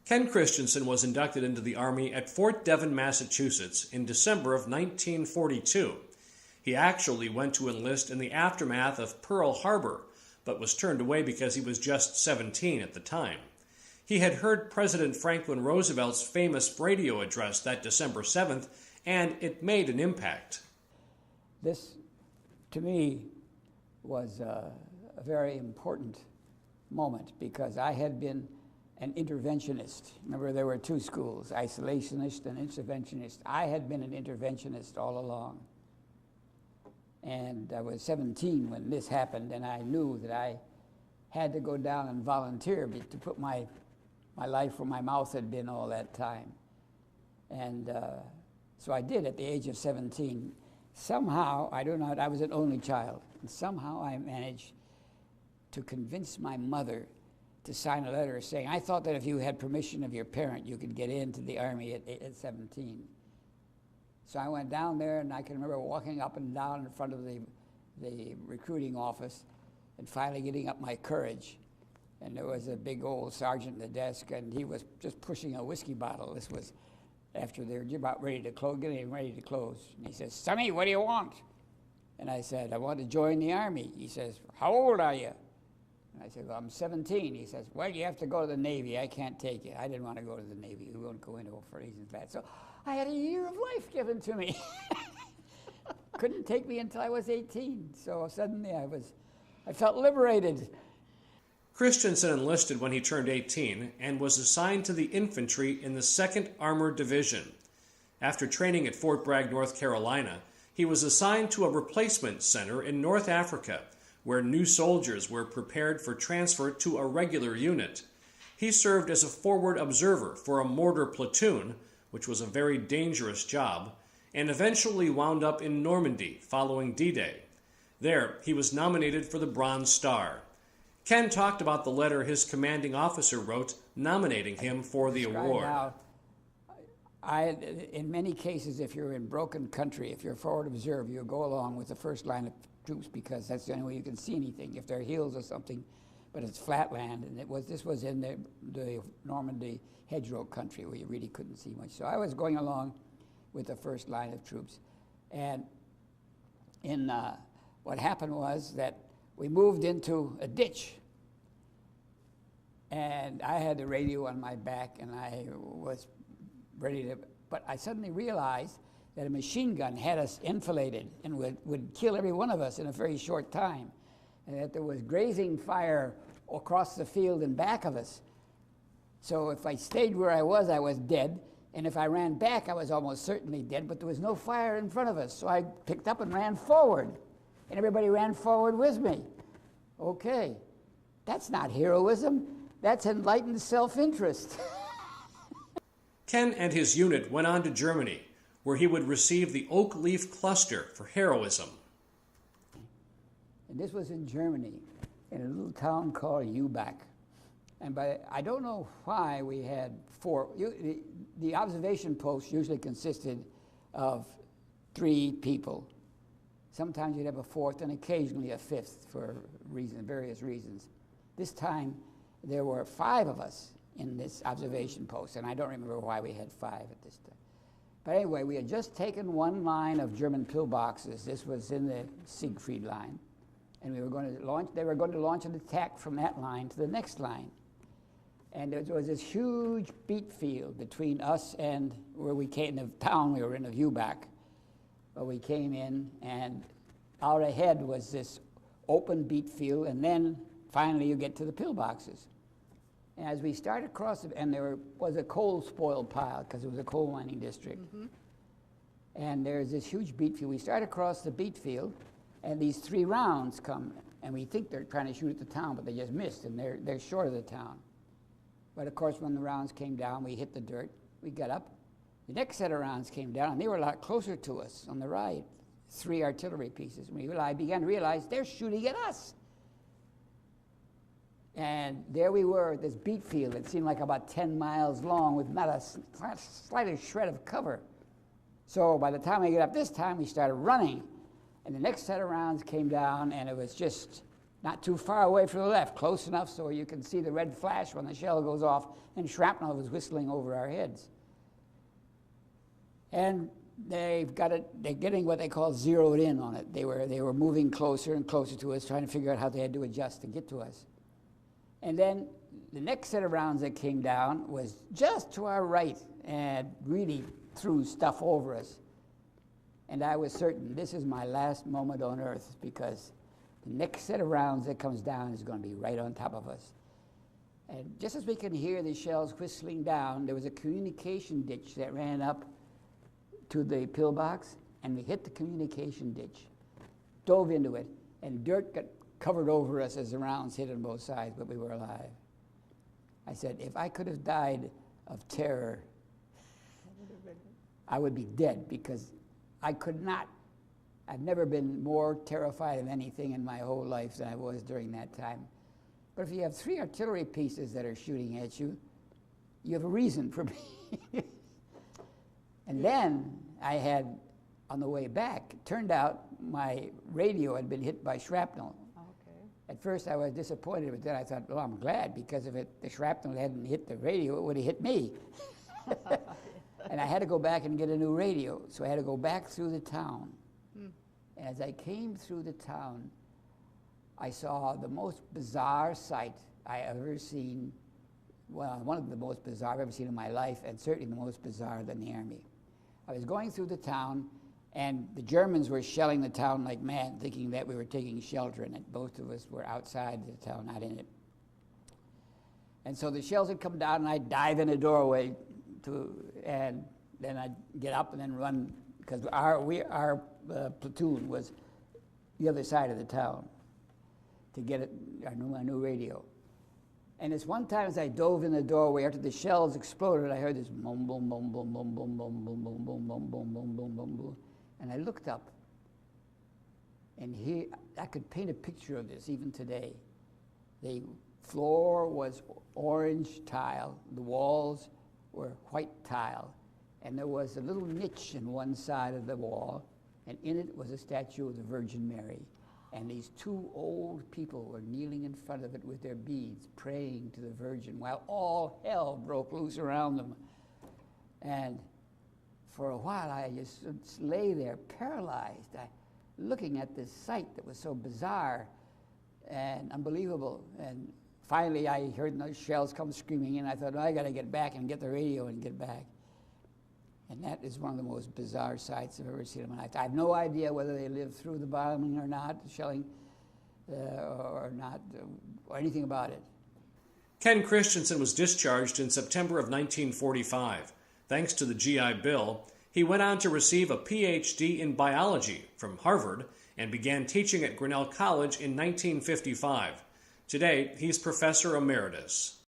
Ken Christensen was inducted into the Army at Fort Devon, Massachusetts in December of 1942. He actually went to enlist in the aftermath of Pearl Harbor, but was turned away because he was just 17 at the time. He had heard President Franklin Roosevelt's famous radio address that December 7th, and it made an impact. This, to me, was a very important moment because I had been an interventionist. Remember, there were two schools, isolationist and interventionist. I had been an interventionist all along. And I was 17 when this happened, and I knew that I had to go down and volunteer to put my life where my mouth had been all that time. And so I did at the age of 17. Somehow, I don't know, I was an only child, and somehow I managed to convince my mother to sign a letter saying, I thought that if you had permission of your parent, you could get into the Army at 17. So I went down there, and I can remember walking up and down in front of the recruiting office and finally getting up my courage. And there was a big old sergeant at the desk, and he was just pushing a whiskey bottle. This was after they were about ready to close, getting ready to close. And he says, Sonny, what do you want? And I said, I want to join the Army. He says, how old are you? And I said, well, I'm 17. He says, well, you have to go to the Navy. I can't take you. I didn't want to go to the Navy. We won't go into it for reasons bad. So I had a year of life given to me. Couldn't take me until I was 18. So suddenly I felt liberated. Christensen enlisted when he turned 18 and was assigned to the infantry in the 2nd Armored Division. After training at Fort Bragg, North Carolina, he was assigned to a replacement center in North Africa, where new soldiers were prepared for transfer to a regular unit. He served as a forward observer for a mortar platoon, which was a very dangerous job, and eventually wound up in Normandy following D-Day. There, he was nominated for the Bronze Star. Ken talked about the letter his commanding officer wrote nominating him for the award. In many cases, if you're in broken country, if you're a forward observer, you go along with the first line of troops because that's the only way you can see anything. If there are hills or something, but it's flat land, and this was in the Normandy hedgerow country where you really couldn't see much. So I was going along with the first line of troops. And what happened was that we moved into a ditch. And I had the radio on my back, and I was ready to, but I suddenly realized that a machine gun had us enfiladed and would kill every one of us in a very short time. And that there was grazing fire across the field in back of us. So if I stayed where I was dead. And if I ran back, I was almost certainly dead, but there was no fire in front of us. So I picked up and ran forward. And everybody ran forward with me. Okay, that's not heroism. That's enlightened self-interest. Ken and his unit went on to Germany, where he would receive the Oak Leaf Cluster for heroism. And this was in Germany, in a little town called Übach. And I don't know why we had four. The observation post usually consisted of 3 people. Sometimes you'd have a 4th and occasionally a 5th for various reasons. This time, there were 5 of us in this observation post, and I don't remember why we had 5 at this time. But anyway, we had just taken one line of German pillboxes. This was in the Siegfried line. And they were going to launch an attack from that line to the next line. And there was this huge beet field between us and where we came, the town we were in of Übach. But we came in, and out ahead was this open beet field, and then finally you get to the pillboxes. And as we started across, and there was a coal spoil pile, because it was a coal mining district. Mm-hmm. And there's this huge beet field. We start across the beet field, and these 3 rounds come, and we think they're trying to shoot at the town, but they just missed, and they're short of the town. But of course, when the rounds came down, we hit the dirt, we got up. The next set of rounds came down, and they were a lot closer to us on the right, 3 artillery pieces. I began to realize they're shooting at us. And there we were, this beet field that seemed like about 10 miles long with not a slightest shred of cover. So by the time we got up this time, we started running. And the next set of rounds came down, and it was just not too far away from the left, close enough so you can see the red flash when the shell goes off, and shrapnel was whistling over our heads. And they're getting what they call zeroed in on it. They were moving closer and closer to us, trying to figure out how they had to adjust to get to us. And then the next set of rounds that came down was just to our right and really threw stuff over us. And I was certain this is my last moment on earth, because the next set of rounds that comes down is going to be right on top of us. And just as we could hear the shells whistling down, there was a communication ditch that ran up to the pillbox, and we hit the communication ditch, dove into it, and dirt got covered over us as the rounds hit on both sides, but we were alive. I said, if I could have died of terror, I would be dead, because I could not. I've never been more terrified of anything in my whole life than I was during that time. But if you have 3 artillery pieces that are shooting at you, you have a reason for being. And then I had, on the way back, it turned out my radio had been hit by shrapnel. Okay. At first I was disappointed, but then I thought, well, I'm glad, because if the shrapnel hadn't hit the radio, it would have hit me. And I had to go back and get a new radio, so I had to go back through the town. And as I came through the town, I saw the most bizarre sight I ever seen. Well, one of the most bizarre I've ever seen in my life, and certainly the most bizarre than the Army. I was going through the town, and the Germans were shelling the town like mad, thinking that we were taking shelter in it. Both of us were outside the town, not in it. And so the shells would come down, and I'd dive in a doorway, and then I'd get up and then run, because our platoon was the other side of the town to get our new radio. And this one time as I dove in the doorway, after the shells exploded, I heard this boom, boom, boom, boom, boom, boom, boom, boom, boom, boom, boom, boom, boom, boom, boom, boom. And I looked up, and here, I could paint a picture of this even today. The floor was orange tile, the walls were white tile, and there was a little niche in one side of the wall, and in it was a statue of the Virgin Mary. And these 2 old people were kneeling in front of it with their beads, praying to the Virgin, while all hell broke loose around them. And for a while, I just lay there paralyzed, looking at this sight that was so bizarre and unbelievable. And finally, I heard those shells come screaming in. I thought, well, I got to get back and get the radio and get back. And that is one of the most bizarre sights I've ever seen in my life. I have no idea whether they lived through the bombing or not, shelling or not, or anything about it. Ken Christensen was discharged in September of 1945. Thanks to the GI Bill, he went on to receive a Ph.D. in biology from Harvard and began teaching at Grinnell College in 1955. Today, he's professor emeritus.